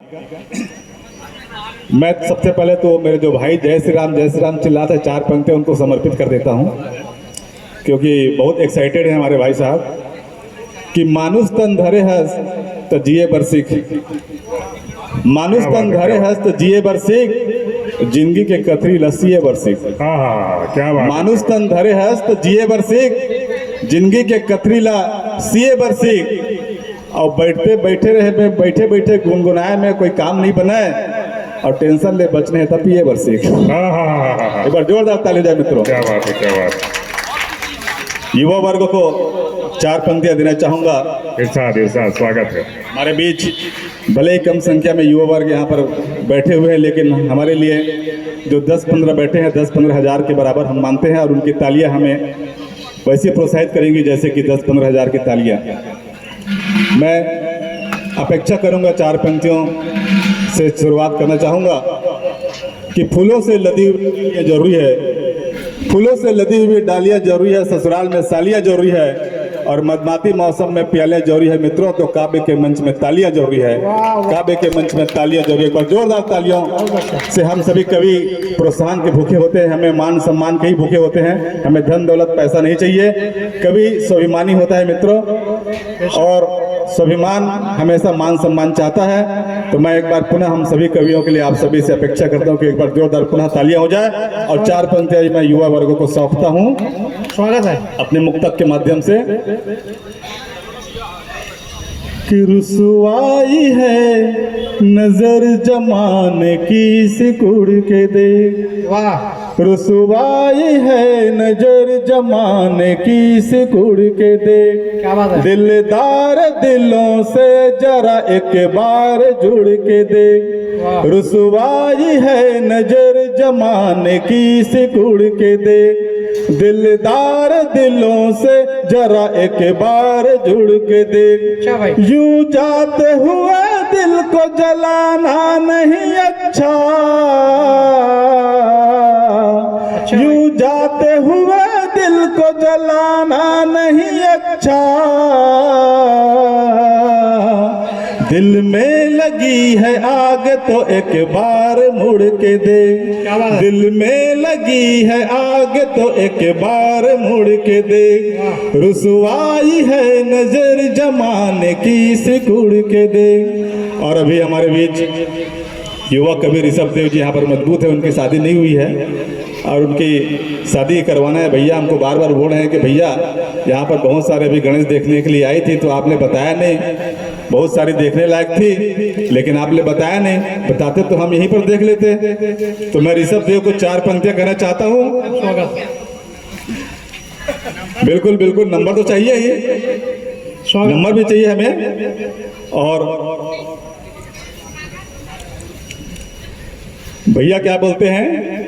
मैं सबसे पहले तो मेरे जो भाई जय श्री राम चिल्लाते 4 पंक्तियां उनको समर्पित कर देता हूं, क्योंकि बहुत एक्साइटेड हैं हमारे भाई साहब कि मानुष तन धरे हस तो जिए बर सीख, मानुष तन धरे हस तो जिए बर सीख, जिंदगी के कथरी लस्सीए बर सीख। हाँ, क्या बात। मानुष तन धरे हस तो जिए बर सीख, जिंदगी के कथरी ला सीए बर सीख। और बैठे रहे बैठे बैठे गुनगुनाए में कोई काम नहीं बनाए और टेंशन ले बचने है तब पिए बर सीख। एक बार जोरदार ताली जाए मित्रों। क्या बात है, क्या बात। युवा वर्ग को 4 पंक्तियां देना चाहूंगा। इरशाद इरशाद, स्वागत है। हमारे बीच भले ही कम संख्या में युवा वर्ग यहाँ पर बैठे हुए हैं, लेकिन हमारे लिए जो 10-15 बैठे हैं 10-15 हज़ार के बराबर हम मानते हैं और उनकी तालियां हमें वैसे प्रोत्साहित करेंगी जैसे कि 10-15 हज़ार की तालियां। मैं अपेक्षा करूंगा 4 पंक्तियों से शुरुआत करना चाहूँगा कि फूलों से लदी हुई जरूरी है, फूलों से लदी हुई डालियाँ जरूरी है, ससुराल में सालियाँ जरूरी है और मधुमाती मौसम में प्याले जरूरी है मित्रों। तो काव्य के मंच में तालियां जरूरी है, काव्य के मंच में तालियां जरूरी है। एक बार जोरदार तालियों से हम सभी कवि प्रोत्साहन के भूखे होते हैं, हमें मान सम्मान के ही भूखे होते हैं, हमें धन दौलत पैसा नहीं चाहिए। कवि स्वाभिमानी होता है मित्रों और स्वाभिमान हमेशा मान सम्मान चाहता है। तो मैं एक बार पुनः हम सभी कवियों के लिए आप सभी से अपेक्षा करता हूं कि एक बार जोरदार पुनः तालियां हो जाए और 4 पंक्तियां मैं युवा वर्गों को सौंपता हूं। स्वागत है अपने मुक्तक के माध्यम से। कि रुसवाई है नजर जमाने की सिकुड़ के दे, वाह। रुसवाई है नजर जमाने की सिकुड़ के दे, क्या बात है। दिलदार दिलों से जरा एक बार जुड़ के दे, रुसवाई है नजर जमाने की सिकुड़ के दे, दिलदार दिलों से जरा एक बार जुड़ के देख। यूं जाते हुए दिल को जलाना नहीं अच्छा, यूं जाते हुए दिल को जलाना नहीं अच्छा, दिल में लगी है आग तो एक बार मुड़ के दे, दिल में लगी है आग तो एक बार मुड़ के दे, रुसवाई है नजर जमाने की सिकुड़ के दे। और अभी हमारे बीच युवा कवि ऋषभ देव जी यहाँ पर मजबूत है, उनकी शादी नहीं हुई है और उनकी शादी करवाना है। भैया हमको बार बार बोल रहे हैं कि भैया यहाँ पर बहुत सारे अभी गणेश देखने के लिए आई थी तो आपने बताया नहीं, बहुत सारी देखने लायक थी लेकिन आपने बताया नहीं, बताते तो हम यहीं पर देख लेते। तो मैं ऋषभ देव को 4 पंक्तियां कहना चाहता हूँ। बिल्कुल बिल्कुल, नंबर तो चाहिए ही, नंबर भी चाहिए हमें। और भैया क्या बोलते हैं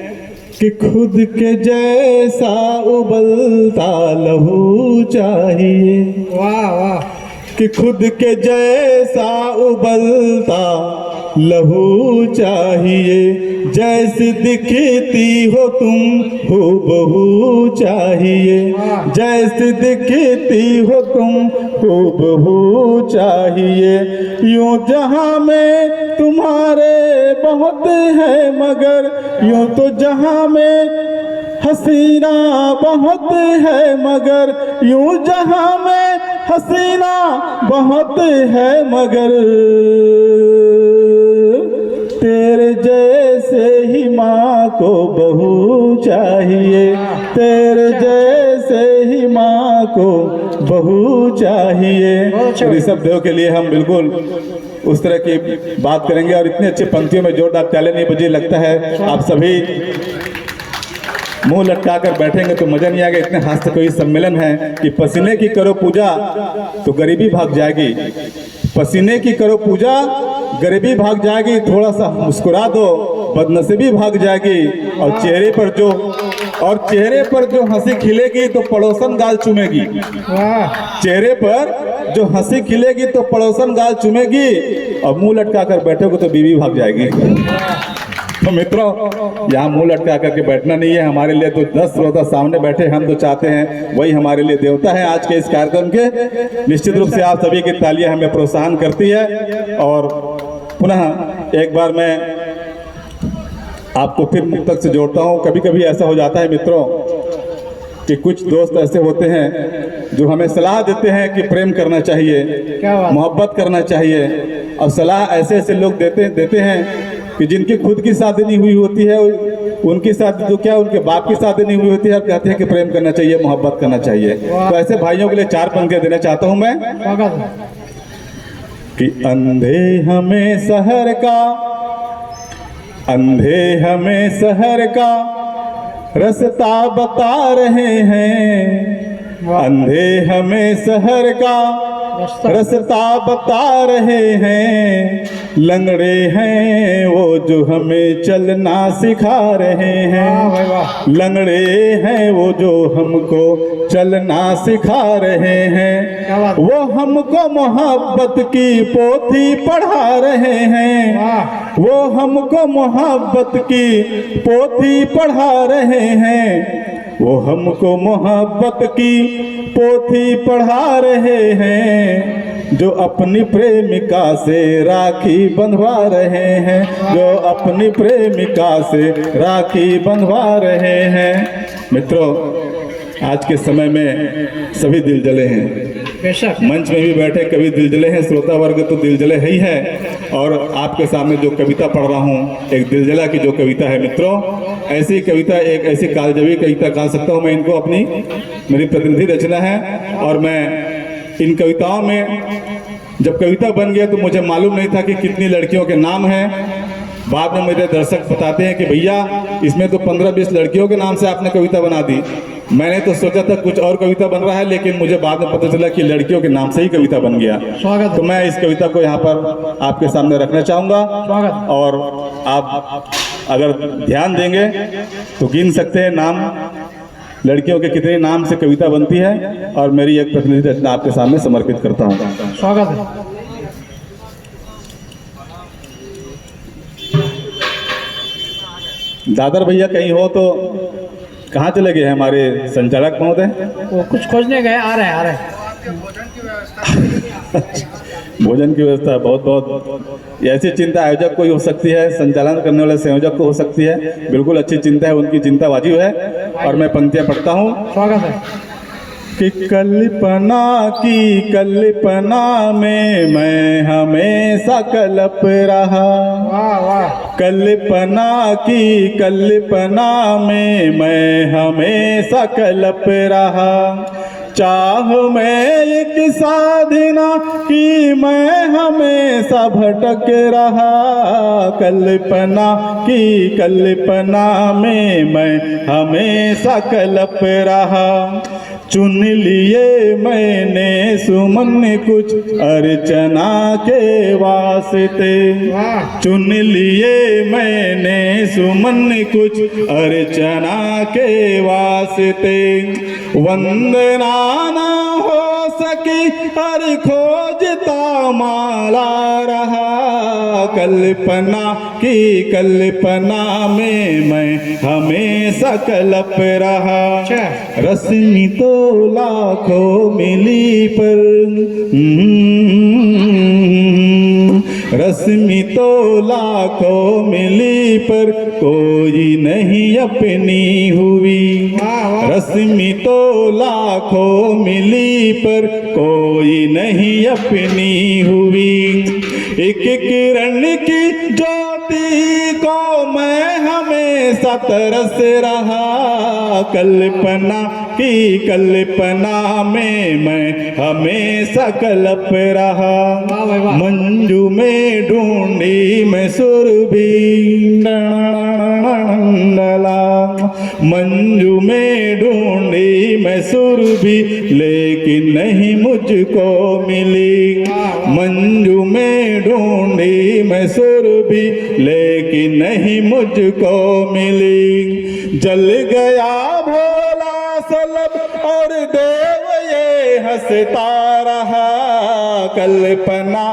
कि खुद के जैसा उबलता लहू चाहिए, वाह वाह। कि खुद के जैसा उबलता लहू चाहिए, जैसी दिखती हो तुम हूबहू चाहिए, जैसी दिखती हो तुम हूबहू चाहिए, यूं जहां में तुम्हारे बहुत है मगर यूं तो जहां में हसीना बहुत है मगर, यूं जहां में हसीना बहुत है मगर, तेरे जैसे ही माँ को बहू चाहिए, तेरे जैसे ही माँ को बहू चाहिए। ऋषभ देव के लिए हम बिल्कुल उस तरह की बात करेंगे और इतने अच्छे पंक्तियों में जोरदार ताली नहीं बजी। लगता है आप सभी मुंह लटका कर बैठेंगे तो मजा नहीं आएगा। इतने हास्य कोई सम्मेलन है कि पसीने की करो पूजा तो गरीबी भाग जाएगी, पसीने की करो पूजा गरीबी भाग जाएगी, थोड़ा सा मुस्कुरा दो बदनसीबी भाग जाएगी, और चेहरे पर जो हंसी खिलेगी तो पड़ोसन गाल चूमेगी, चेहरे पर जो हंसी खिलेगी तो पड़ोसन गाल चूमेगी, और मुंह लटका कर बैठोगे तो बीवी भाग जाएगी। तो मित्रों यहाँ मुंह लटका करके बैठना नहीं है। हमारे लिए तो 10 श्रोता सामने बैठे, हम तो चाहते हैं वही हमारे लिए देवता है आज के इस कार्यक्रम के। निश्चित रूप से आप सभी की तालियां हमें प्रोत्साहन करती है और पुनः एक बार मैं आपको फिर मुक्तक से जोड़ता हूँ। कभी कभी ऐसा हो जाता है मित्रों कि कुछ दोस्त ऐसे होते हैं जो हमें सलाह देते हैं कि प्रेम करना चाहिए, क्या बात। मोहब्बत करना चाहिए। और सलाह ऐसे ऐसे लोग देते हैं कि जिनकी खुद की शादी नहीं हुई होती है, उनकी शादी तो क्या उनके बाप की शादी नहीं हुई होती है, और कहते हैं कि प्रेम करना चाहिए, मोहब्बत करना चाहिए। तो ऐसे भाइयों के लिए 4 पंक्तियां देना चाहता हूं मैं स्वागत है। कि अंधे हमें शहर का, अंधे हमें शहर का रास्ता बता रहे हैं, अंधे हमें शहर का रास्ता बता रहे हैं, लंगड़े हैं वो जो हमें चलना सिखा रहे वाह भाई हैं, वाह। लंगड़े हैं वो जो हमको चलना सिखा रहे हैं, क्या बात। वो हमको मोहब्बत की पोथी पढ़ा रहे हैं, वाह। वो हमको मोहब्बत की पोथी पढ़ा रहे हैं, वो हमको मोहब्बत की पोथी पढ़ा रहे हैं, जो अपनी प्रेमिका से राखी बंधवा रहे हैं, जो अपनी प्रेमिका से राखी बंधवा रहे हैं। मित्रों, आज के समय में सभी दिल जले हैं, बेशक। मंच में भी बैठे कभी दिल जले हैं, श्रोता वर्ग तो दिल जले ही है। और आपके सामने जो कविता पढ़ रहा हूँ एक दिल जला की जो कविता है मित्रों, ऐसी कविता, एक ऐसी कालजयी कविता कह सकता हूँ मैं इनको, अपनी मेरी प्रतिनिधि रचना है। और मैं इन कविताओं में जब कविता बन गया तो मुझे मालूम नहीं था कि कितनी लड़कियों के नाम हैं। बाद में मेरे दर्शक बताते हैं कि भैया इसमें तो 15-20 लड़कियों के नाम से आपने कविता बना दी। मैंने तो सोचा था कुछ और कविता बन रहा है, लेकिन मुझे बाद में पता चला कि लड़कियों के नाम से ही कविता बन गया। स्वागत है। तो मैं इस कविता को यहाँ पर आपके सामने रखना चाहूँगा। स्वागत। और आप अगर ध्यान देंगे तो गिन सकते हैं नाम, लड़कियों के कितने नाम से कविता बनती है। और मेरी एक प्रतिनिधि रचना आपके सामने समर्पित करता हूँ। स्वागत है। दादर भैया कहीं हो तो कहाँ चले गए हैं हमारे संचालक महोदय? वो कुछ खोजने गए, आ रहे हैं, आ रहे हैं। भोजन की व्यवस्था बहुत बहुत ऐसी चिंता आयोजक को ही हो सकती है, संचालन करने वाले संयोजक को हो सकती है। बिल्कुल अच्छी चिंता है, उनकी चिंता वाजिब है। और मैं पंक्तियां पढ़ता हूँ स्वागत है। कि कल्पना में मैं हमेशा कल्प रहा, वाह वाह। कल्पना में मैं हमेशा कल्प रहा, चाह में एक साधना की मैं हमेशा भटक रहा, कल्पना में मैं हमेशा कल्प रहा, चुन लिए मैंने सुमन कुछ अर्चना के वास्ते, चुन लिए मैंने सुमन कुछ अर्चना के वास्ते, वंदना ना हो सकी हर खोजता माला रहा, कल्पना में मैं हमेशा कल्प रहा, रश्मि तो लाखों मिली पर, रश्मि तो लाखों मिली पर कोई नहीं अपनी हुई, रश्मि तो लाखों मिली पर कोई नहीं अपनी हुई, एक किरण की ज्योति को मैं हमेशा तरस रहा, कल्पना में मैं हमेशा कल्प रहा, मंजू में ढूंढी मैं सुरभि डला, मंजू में ढूंढी मैं सुरभि लेकिन नहीं मुझको मिली, मंजू में ढूंढी मैं सुरभि लेकिन नहीं मुझको मिली, जल गया भोला सलब और देव ये हंसता रहा, कल्पना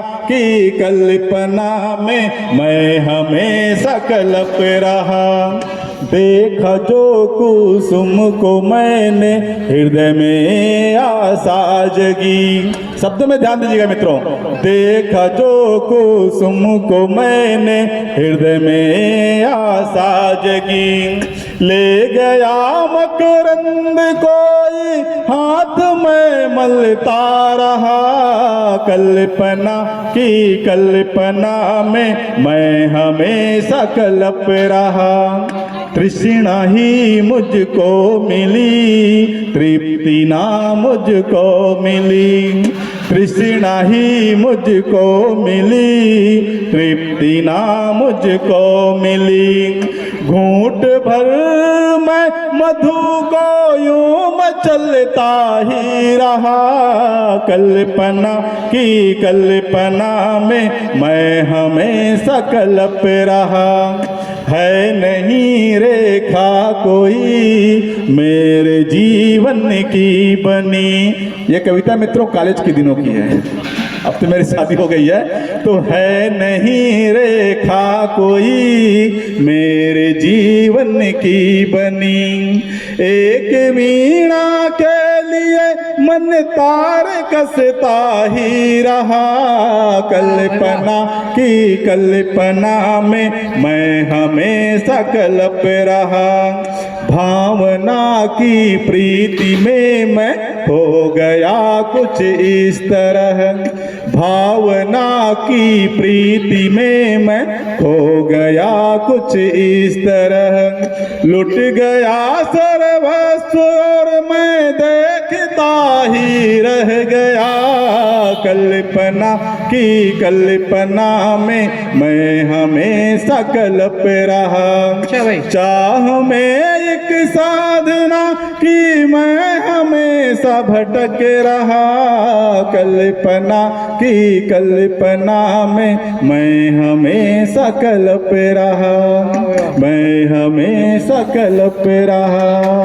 में मैं हमेशा कल्प रहा, देखा जो कुसुम को मैंने हृदय में आशा जगी। शब्द में ध्यान दीजिएगा मित्रों। देखा जो कुसुम को मैंने हृदय में आशा जगी, ले गया मकरंद कोई हाथ में मलता रहा। कल्पना की कल्पना में मैं हमेशा कल्प रहा। तृष्णा ही मुझको मिली, तृप्ति ना मुझको मिली। तृष्णा ही मुझको मिली, तृप्ति ना मुझको मिली। घूंट भर मैं मधु को यूं मचलता ही रहा। कल्पना की कल्पना में मैं हमेशा कल्प रहा। है नहीं रेखा कोई मेरे जीवन की बनी। ये कविता मित्रों कॉलेज के दिनों की है, अब तो मेरी शादी हो गई है। तो है नहीं रेखा कोई मेरे जीवन की बनी। एक वीणा के लिए मन तार कसता ही रहा। कल्पना की कल्पना में मैं हमेशा कल्प रहा। भावना की प्रीति में मैं हो गया कुछ इस तरह। भावना की प्रीति में मैं खो गया कुछ इस तरह। लुट गया सर्वस्व और मैं देखता ही रह गया। कल्पना की कल्पना में मैं हमेशा कल्प रहा। अच्छा भाई। चाह में एक साधना की मैं हमेशा भटक रहा। कल्पना की कल्पना में मैं हमेशा कल्प रहा। मैं हमेशा कल्प रहा।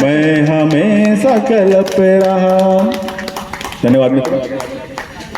मैं हमेशा कल्प रहा। धन्यवाद मित्रों।